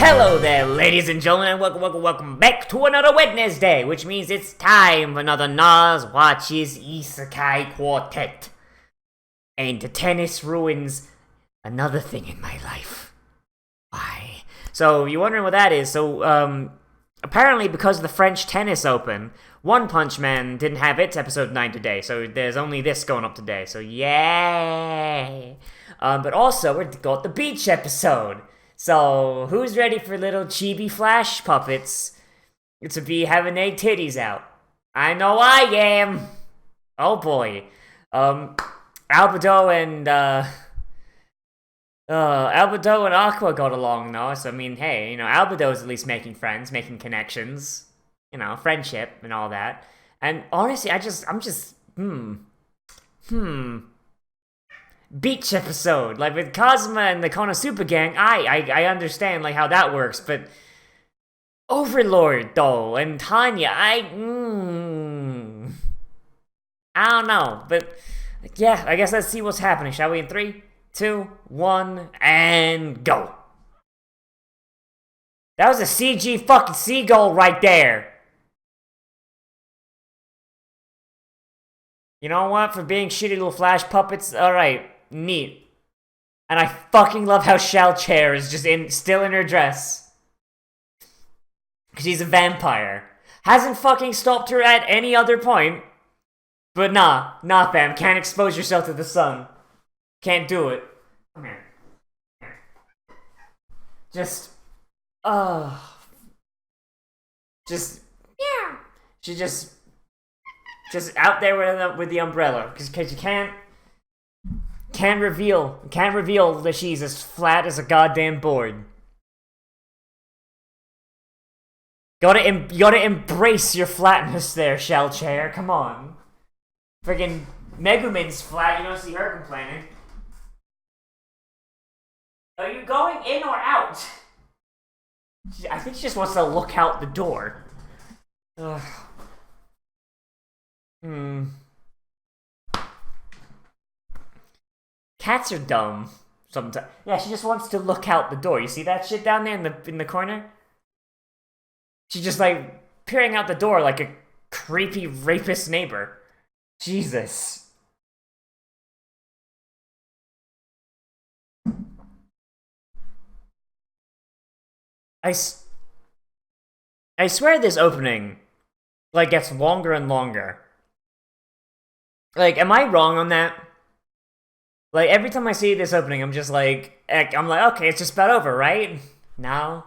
Hello there, ladies and gentlemen, and welcome back to another Wednesday, which means it's time for another Nozz Watches Isekai Quartet. And the tennis ruins another thing in my life. Why? So, you're wondering what that is. So, apparently because of the French Tennis Open, One Punch Man didn't have its episode 9 today, so there's only this going up today, so yay! But also, we've got the beach episode. So, who's ready for little chibi flash puppets to be having their titties out? I know I am! Oh boy. Albedo and Aqua got along though, so I mean, hey, Albedo's at least making friends, making connections, friendship and all that. And honestly, I'm just, beach episode, like with Kazuma and the Konosuba gang, I understand like how that works, but Overlord though and Tanya, I don't know, but yeah, I guess let's see what's happening, shall we? In 3, 2, 1, and go. That was a CG fucking seagull right there. You know what? For being shitty little flash puppets, alright. Neat. And I fucking love how Shell Chair is just still in her dress. Because she's a vampire. Hasn't fucking stopped her at any other point. But nah, fam. Can't expose yourself to the sun. Can't do it. Come here. Just, yeah. She just out there with the umbrella. Because you can't reveal that she's as flat as a goddamn board. You gotta embrace your flatness there, Shell Chair. Come on. Friggin' Megumin's flat, you don't see her complaining. Are you going in or out? I think she just wants to look out the door. Ugh. Cats are dumb sometimes. Yeah, she just wants to look out the door. You see that shit down there in the corner? She's just like peering out the door like a creepy rapist neighbor. Jesus. I swear this opening like gets longer and longer. Like, am I wrong on that? Like, every time I see this opening, I'm like, okay, it's just about over, right? No.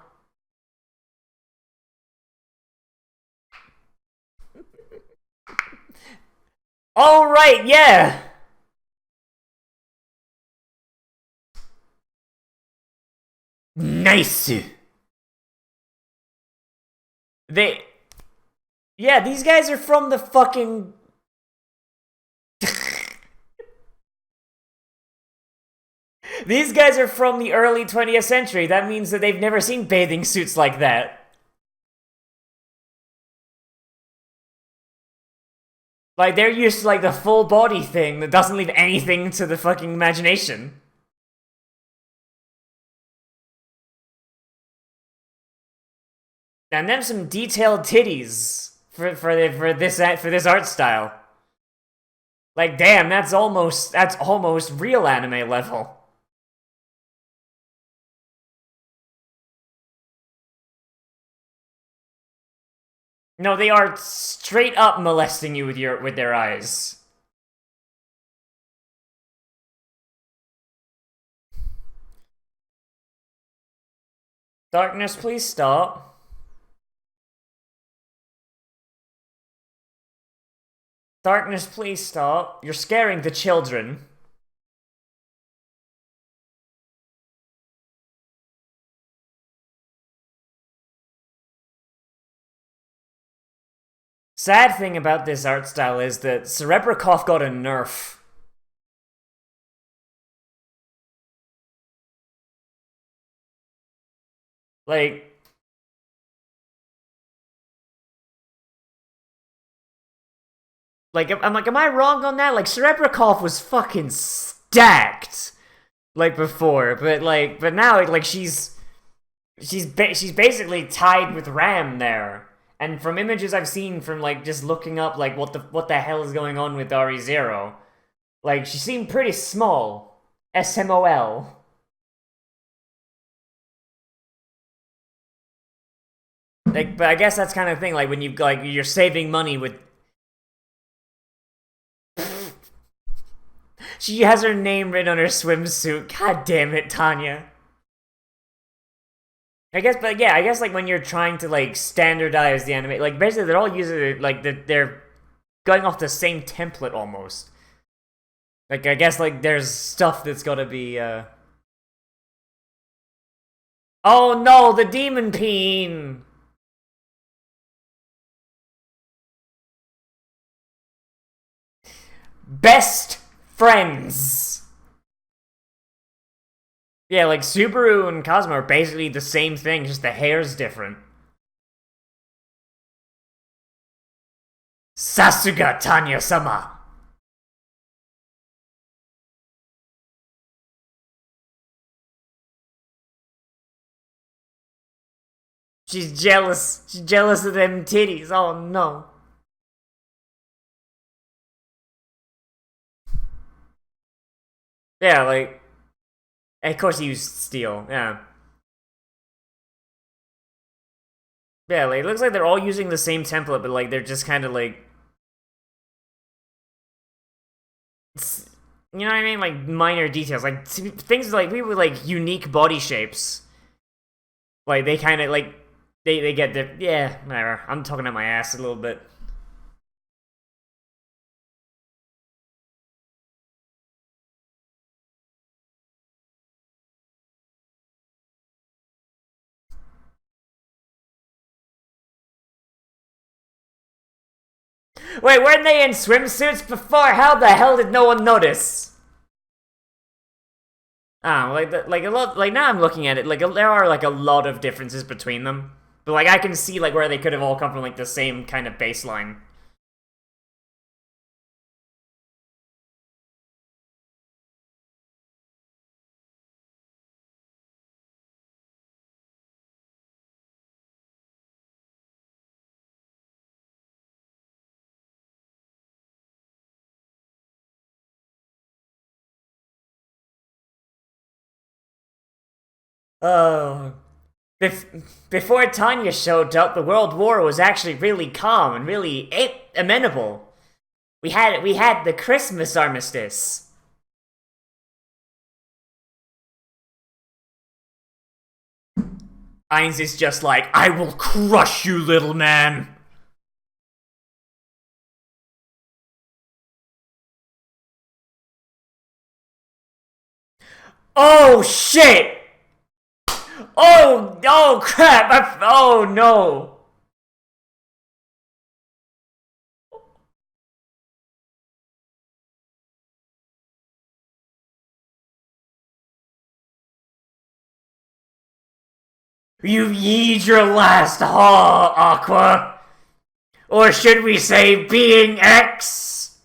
All right, yeah. Nice. Yeah, these guys are from the fucking... These guys are from the early 20th century. That means that they've never seen bathing suits like that. Like, they're used to, like, the full body thing that doesn't leave anything to the fucking imagination. And then some detailed titties for this art style. Like, damn, that's almost real anime level. No, they are straight up molesting you with their eyes. Darkness, please stop. Darkness, please stop. You're scaring the children. Sad thing about this art style is that Cerebrakov got a nerf. Like... am I wrong on that? Like, Cerebrakov was fucking stacked, like, before, but now, like, she's she's basically tied with Ram there. And from images I've seen from like just looking up like what the hell is going on with RE0, like she seemed pretty small. SMOL. Like, but I guess that's kind of thing. Like when you like you're saving money with. She has her name written on her swimsuit. God damn it, Tanya. I guess, but yeah, I guess like when you're trying to like standardize the anime, like basically they're all using like they're going off the same template almost. Like I guess like there's stuff that's gotta be. Oh no, the demon peen. Best friends. Yeah, like Subaru and Cosmo are basically the same thing, just the hair's different. Sasuga Tanya-sama. She's jealous. She's jealous of them titties. Oh no. Yeah, like. Of course he used steel, yeah. Yeah, like, it looks like they're all using the same template, but like they're just kind of like. You know what I mean? Like minor details. Like things like we were like unique body shapes. Like they kind of like. They get the. Yeah, whatever. I'm talking out my ass a little bit. Wait, weren't they in swimsuits before? How the hell did no one notice? Like a lot. Like now I'm looking at it. Like there are like a lot of differences between them, but like I can see like where they could have all come from like the same kind of baseline. Oh, before Tanya showed up, the World War was actually really calm and really amenable. We had the Christmas armistice. Ainz is just like, I will crush you, little man. Oh shit! Oh crap! Oh no! You yeed your last haw, Aqua! Or should we say being X?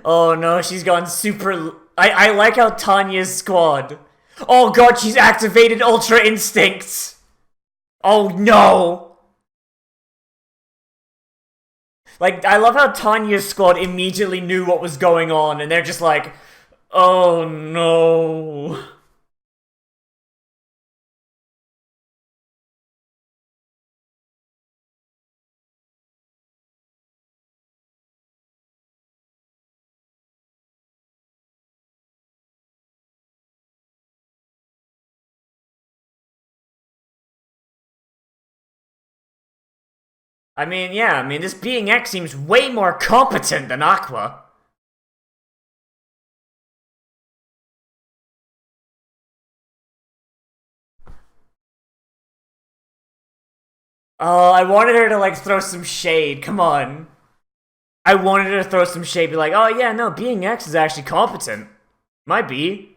Oh no, she's gone super. I like how Tanya's squad. Oh god, she's activated Ultra Instincts! Oh no! Like, I love how Tanya's squad immediately knew what was going on, and they're just like, oh no. I mean, yeah, I mean, this being X seems way more competent than Aqua. Oh, I wanted her to, like, throw some shade. Come on. I wanted her to throw some shade, be like, oh yeah, no, being X is actually competent. Might be.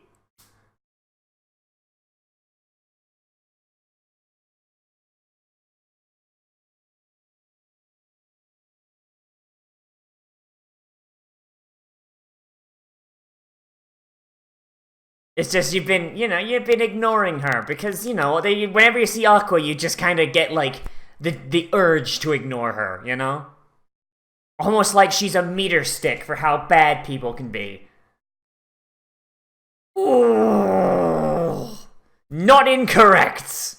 It's just you've been ignoring her because whenever you see Aqua, you just kind of get like the urge to ignore her, almost like she's a meter stick for how bad people can be. Ooh, not incorrect.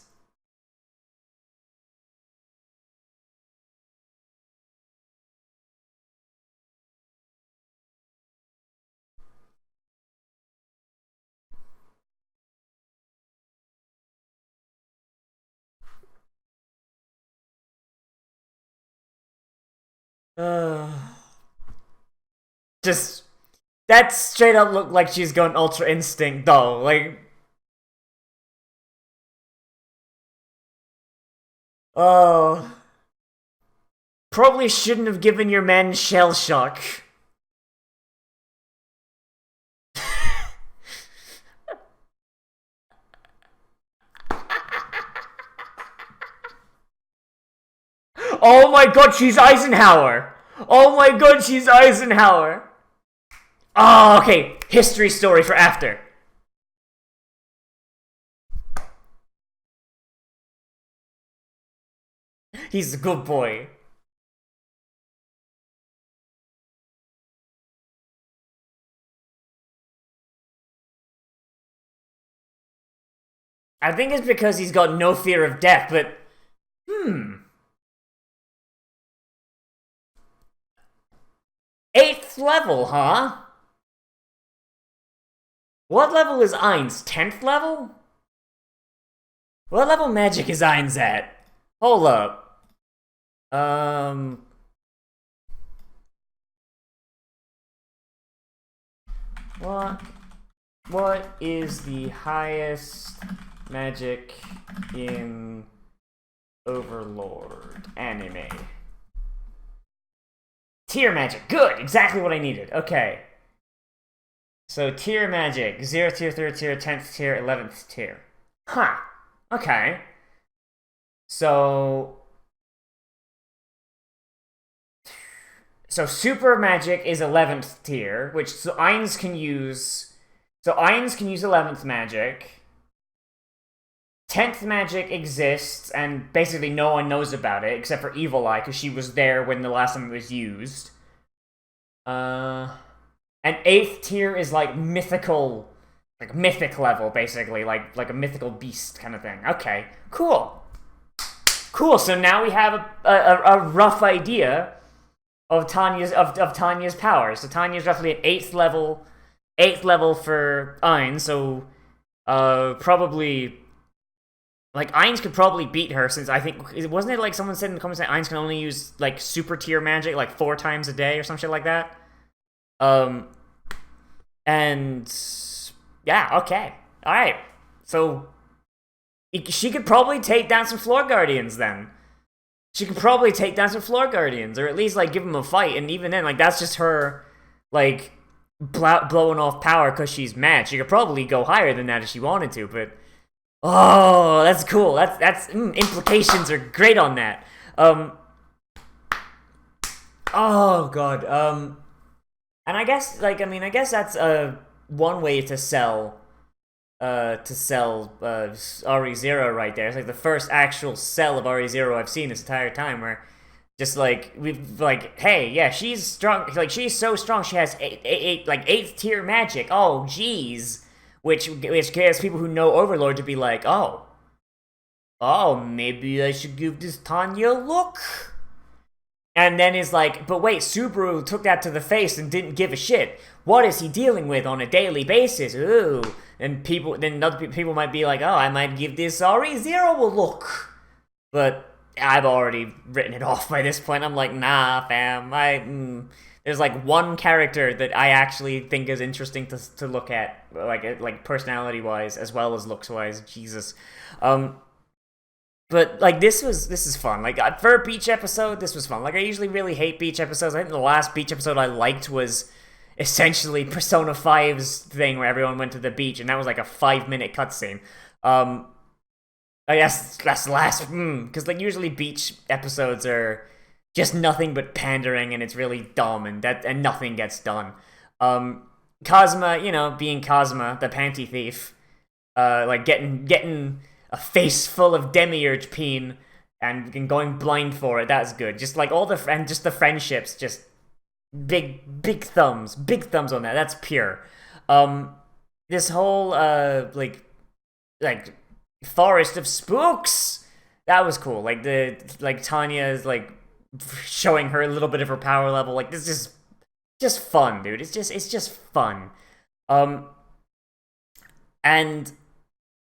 Uh, just that straight up looked like she's going Ultra Instinct though. Like, oh, probably shouldn't have given your men shell shock. Oh my god, she's Eisenhower! Oh my god, she's Eisenhower! Oh, okay. History story for after. He's a good boy. I think it's because he's got no fear of death, but... Eighth level, huh? What level is Ainz? 10th level? What level magic is Ainz at? Hold up. What is the highest magic in Overlord anime? Tier magic. Good! Exactly what I needed. Okay. So, tier magic. 0 tier, 3rd tier, 10th tier, 11th tier. Huh. Okay. So super magic is 11th tier, which Ainz can use. So Ainz can use 11th magic. 10th magic exists, and basically no one knows about it except for Evil Eye, because she was there when the last time it was used. And 8th tier is like mythical, like mythic level, basically, like a mythical beast kind of thing. Okay, cool. Cool. So now we have a rough idea of Tanya's powers. So Tanya's roughly at 8th level for Ainz. So probably like Ainz could probably beat her, since I think wasn't it like someone said in the comments that Ainz can only use like super tier magic like 4 times a day or some shit like that. And yeah, okay, all right. So she could probably take down some floor guardians then. She could probably take down some floor guardians, or at least like give them a fight. And even then, like that's just her like blowing off power because she's mad. She could probably go higher than that if she wanted to. But oh, that's cool. That's implications are great on that. Oh god. And I guess that's one way to sell RE0 right there. It's like the first actual sell of RE0 I've seen this entire time, where just like we've like, hey, yeah, she's strong, like she's so strong, she has like 8th tier magic. Oh geez. Which gets people who know Overlord to be like, oh, maybe I should give this Tanya a look. And then is like, but wait, Subaru took that to the face and didn't give a shit. What is he dealing with on a daily basis? Ooh. And other people might be like, oh, I might give this RE0 a look. But I've already written it off by this point. I'm like, nah, fam. There's like one character that I actually think is interesting to look at, like personality-wise as well as looks-wise. Jesus. But like this is fun. Like for a beach episode, this was fun. Like I usually really hate beach episodes. I think the last beach episode I liked was essentially Persona 5's thing where everyone went to the beach, and that was like a 5-minute cutscene. I guess that's the last because like usually beach episodes are just nothing but pandering, and it's really dumb, and nothing gets done. Cosma, being Cosma, the panty thief, like getting a face full of demiurge peen and going blind for it. That's good. Just like just the friendships, just big thumbs on that. That's pure. This whole like forest of spooks, that was cool. Like Tanya is like showing her a little bit of her power level. Like this is just fun, dude. It's just fun. And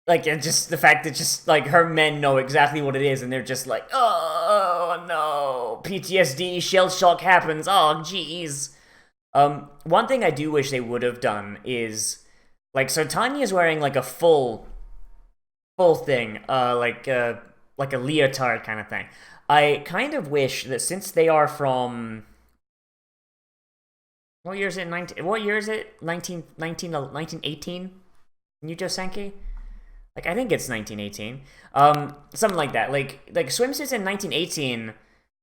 like just the fact that just like her men know exactly what it is, and they're just like, oh no, PTSD, shell shock happens. Oh jeez. One thing I do wish they would have done is like, so Tanya's wearing like a full thing, like a leotard kind of thing. I kind of wish that since they are from what year is it? 1918? Mujo Senki? Like, I think it's 1918. Something like that. Like swimsuits in 1918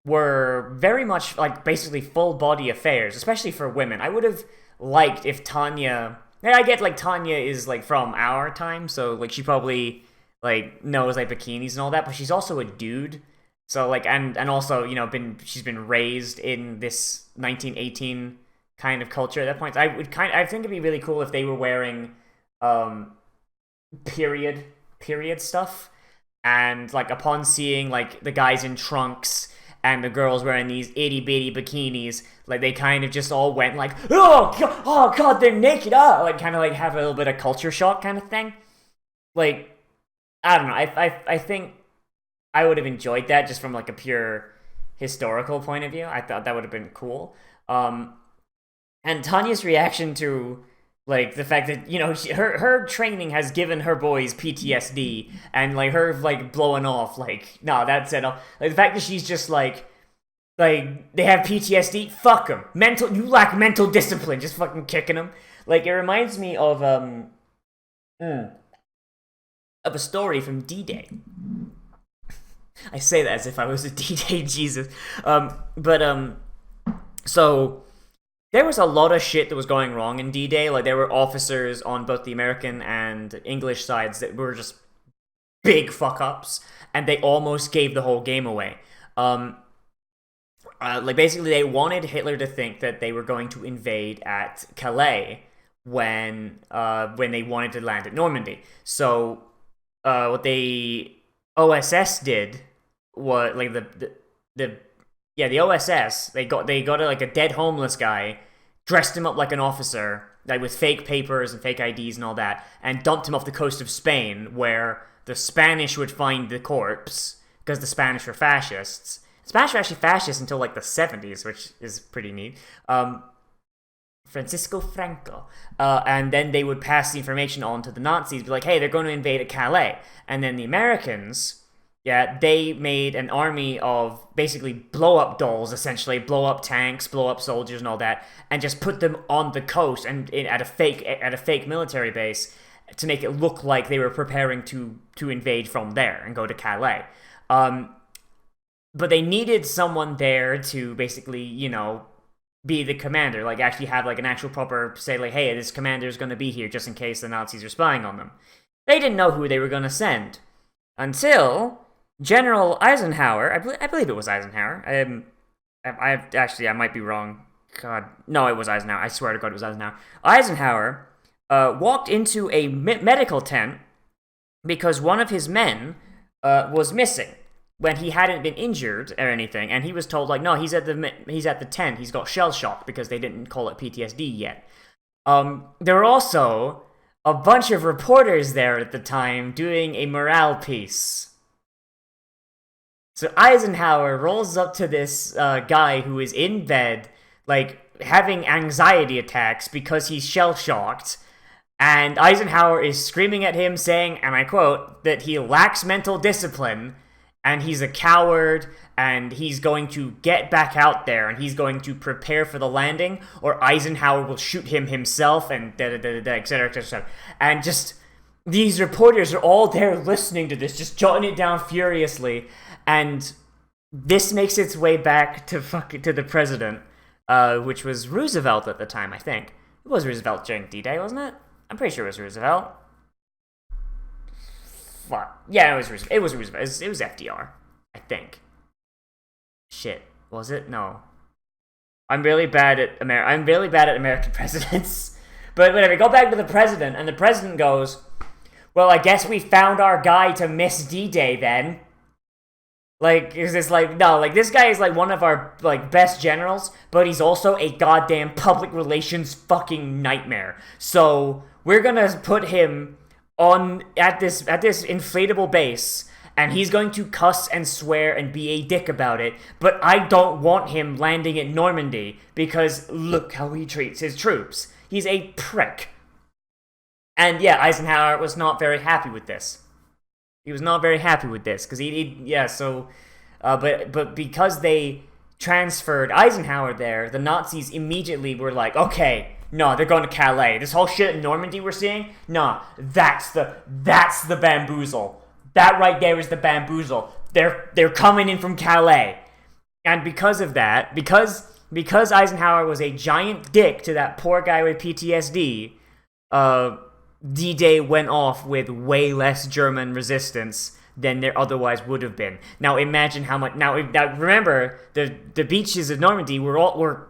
were very much like basically full body affairs, especially for women. I would have liked if Tanya. I get like Tanya is like from our time, so like she probably like knows like bikinis and all that, but she's also a dude. So like and also, she's been raised in this 1918 kind of culture at that point. I think it'd be really cool if they were wearing period stuff, and like upon seeing like the guys in trunks and the girls wearing these itty bitty bikinis, like they kind of just all went like, oh god, they're naked, like kind of like have a little bit of culture shock kind of thing. Like, I don't know, I think I would have enjoyed that just from like a pure historical point of view. I thought that would have been cool. And Tanya's reaction to like the fact that her training has given her boys PTSD, and like her like blowing off like, no, that's it. Like the fact that she's just like they have PTSD, fuck them. You lack mental discipline, just fucking kicking them. Like it reminds me of a story from D-Day. I say that as if I was a D-Day Jesus. So there was a lot of shit that was going wrong in D-Day. Like, there were officers on both the American and English sides that were just big fuck-ups, and they almost gave the whole game away. Like, basically, they wanted Hitler to think that they were going to invade at Calais when they wanted to land at Normandy. So, what the OSS did was, like, the OSS, they got like a dead homeless guy, dressed him up like an officer, like with fake papers and fake IDs and all that, and dumped him off the coast of Spain, where the Spanish would find the corpse, because the Spanish were fascists. The Spanish were actually fascists until like the 70s, which is pretty neat. Francisco Franco. And then they would pass the information on to the Nazis, be like, hey, they're going to invade at Calais. And then the Americans, they made an army of basically blow-up dolls, essentially, blow-up tanks, blow-up soldiers and all that, and just put them on the coast and at a fake military base to make it look like they were preparing to invade from there and go to Calais. But they needed someone there to basically, be the commander, like actually have like an actual proper, say like, hey, this commander is going to be here just in case the Nazis are spying on them. They didn't know who they were going to send until General Eisenhower, I believe it was Eisenhower. I might be wrong. God, no, it was Eisenhower. I swear to God, it was Eisenhower. Eisenhower walked into a medical tent because one of his men was missing when he hadn't been injured or anything, and he was told like, no, he's at the tent. He's got shell shock because they didn't call it PTSD yet. There were also a bunch of reporters there at the time doing a morale piece. So Eisenhower rolls up to this guy who is in bed, like, having anxiety attacks because he's shell-shocked, and Eisenhower is screaming at him saying, and I quote, that he lacks mental discipline, and he's a coward, and he's going to get back out there, and he's going to prepare for the landing, or Eisenhower will shoot him himself, and da-da-da-da-da, etc., etc. And just, these reporters are all there listening to this, just jotting it down furiously. And this makes its way back to the president, which was Roosevelt at the time, I think. It It was Roosevelt during D-Day, wasn't it? I'm pretty sure it was Roosevelt. Fuck. Yeah, it was Roosevelt. It was Roosevelt. It was FDR, I think. Shit. Was it? No. I'm really bad at American presidents. But whatever, go back to the president, and the president goes, well, I guess we found our guy to miss D-Day then. Like, is this like, no, like, this guy is like one of our, like, best generals, but he's also a goddamn public relations fucking nightmare. So, we're gonna put him on, at this inflatable base, and he's going to cuss and swear and be a dick about it, but I don't want him landing at Normandy, because look how he treats his troops. He's a prick. And yeah, Eisenhower was not very happy with this. He was not very happy with this, because but because they transferred Eisenhower there, the Nazis immediately were like, okay, no, they're going to Calais. This whole shit in Normandy we're seeing, no, that's the bamboozle. That right there is the bamboozle. They're coming in from Calais. And because of that, because Eisenhower was a giant dick to that poor guy with PTSD, D-Day went off with way less German resistance than there otherwise would have been. Now imagine how much. Now remember, the beaches of Normandy were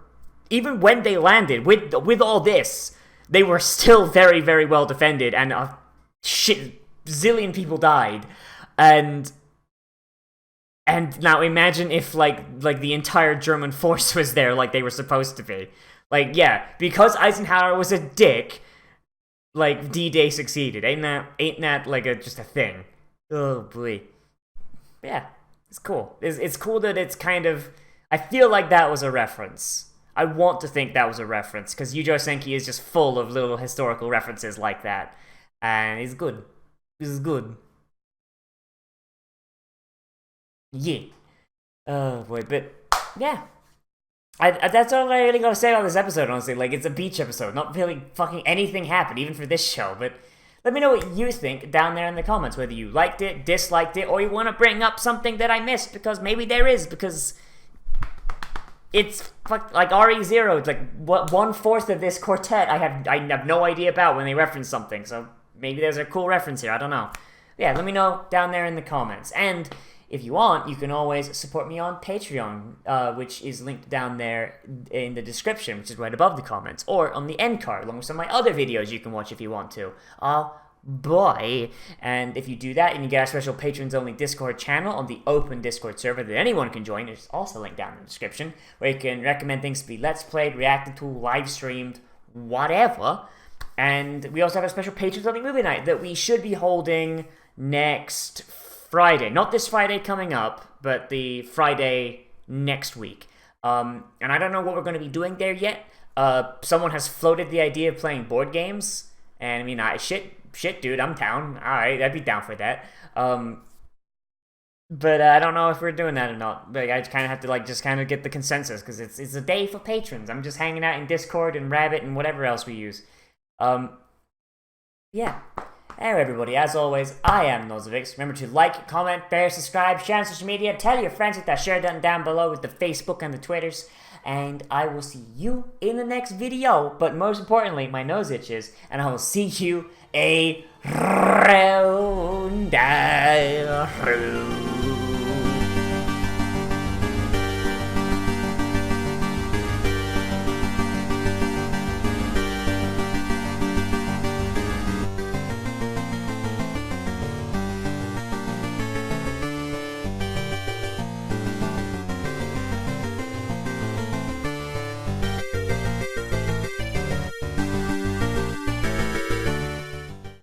even when they landed with all this, they were still very, very well defended, and a zillion people died. And now imagine if like the entire German force was there like they were supposed to be. Like, yeah, because Eisenhower was a dick, like, D-Day succeeded. Ain't that like just a thing? Oh boy. Yeah, it's cool. It's cool that it's kind of, I feel like that was a reference. I want to think that was a reference, because Yujo Senki is just full of little historical references like that. And it's good. This is good. Yeah. Oh boy, but yeah. That's all I really gotta say on this episode, honestly. Like, it's a beach episode. Not really fucking anything happened, even for this show. But let me know what you think down there in the comments. Whether you liked it, disliked it, or you want to bring up something that I missed. Because maybe there is. Because it's like RE0. It's like 1/4 of this quartet I have no idea about when they reference something. So maybe there's a cool reference here. I don't know. Yeah, let me know down there in the comments. And if you want, you can always support me on Patreon, which is linked down there in the description, which is right above the comments, or on the end card, along with some of my other videos you can watch if you want to. Boy. And if you do that, and you get our special patrons-only Discord channel on the open Discord server that anyone can join, it's also linked down in the description, where you can recommend things to be Let's Played, reacted to, live-streamed, whatever. And we also have a special patrons-only movie night that we should be holding next Friday. Not this Friday coming up, but the Friday next week. And I don't know what we're going to be doing there yet. Someone has floated the idea of playing board games. And I mean, shit, dude, I'm down. Alright, I'd be down for that. But I don't know if we're doing that or not. Like, I kind of have to just kind of get the consensus, because it's a day for patrons. I'm just hanging out in Discord and Rabbit and whatever else we use. Yeah. Anyway, everybody, as always, I am Nozz. Remember to like, comment, share, subscribe, share on social media, tell your friends, hit that share button down below with the Facebook and the Twitters, and I will see you in the next video. But most importantly, my nose itches, and I will see you around.